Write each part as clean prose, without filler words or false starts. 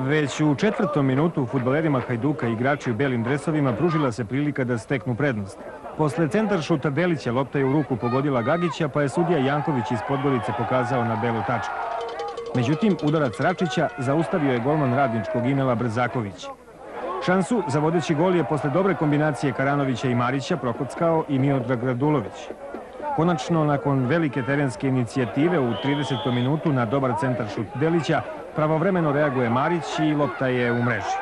Već u 4. minutu fudbalerima Hajduka i igrači u belim dresovima pružila se prilika da steknu prednost. Posle centar šuta Delića lopta je u ruku pogodila Gagića, pa je sudija Janković iz Podgorice pokazao na belu tačku. Međutim, udarac Račića zaustavio je golman radničkog Inela Brzaković. Šansu za vodeći gol je posle dobre kombinacije Karanovića i Marića prokockao i Miodrag Radulović. Konačno, nakon velike terenske inicijative u 30. minutu na dobar centar šut Delića, pravovremeno reaguje Marić i lopta je u mreži.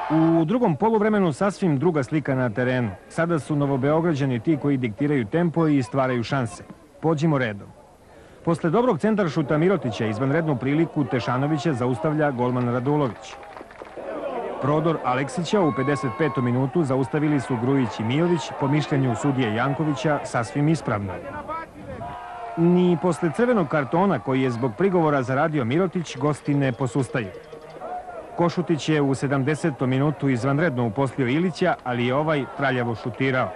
U drugom poluvremenu sasvim druga slika na terenu. Sada su Novobeograđani ti koji diktiraju tempo i stvaraju šanse. Pođimo redom. Posle dobrog centar šuta Mirotića izvanrednu priliku Tešanovića zaustavlja golman Radulović. Prodor Aleksića u 55. minutu zaustavili su Grujić i Mijović, po mišljenju sudije Jankovića sasvim ispravno. Ni posle crvenog kartona koji je zbog prigovora zaradio Mirotić, gosti ne posustaju. Košutić je u 70. minutu izvanredno uposlio Ilića, ali je ovaj traljavo šutirao.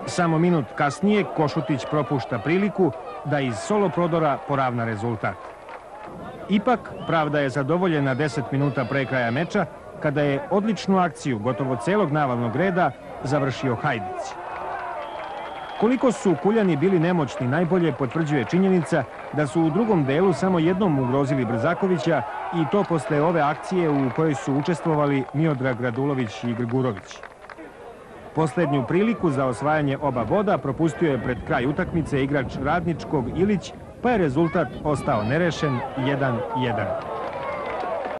Samo minut kasnije Košutić propušta priliku da iz solo prodora poravna rezultat. Ipak, pravda je zadovoljena 10 minuta pre kraja meča, kada je odličnu akciju gotovo celog navalnog reda završio Hajdić. Koliko su Kuljani bili nemoćni najbolje potvrđuje činjenica da su u drugom delu samo jednom ugrozili Brzakovića i to posle ove akcije u kojoj su učestvovali Miodrag Radulović i Grgurović. Poslednju priliku za osvajanje oba boda propustio je pred kraj utakmice igrač radničkog Ilić, pa je rezultat ostao nerešen 1:1.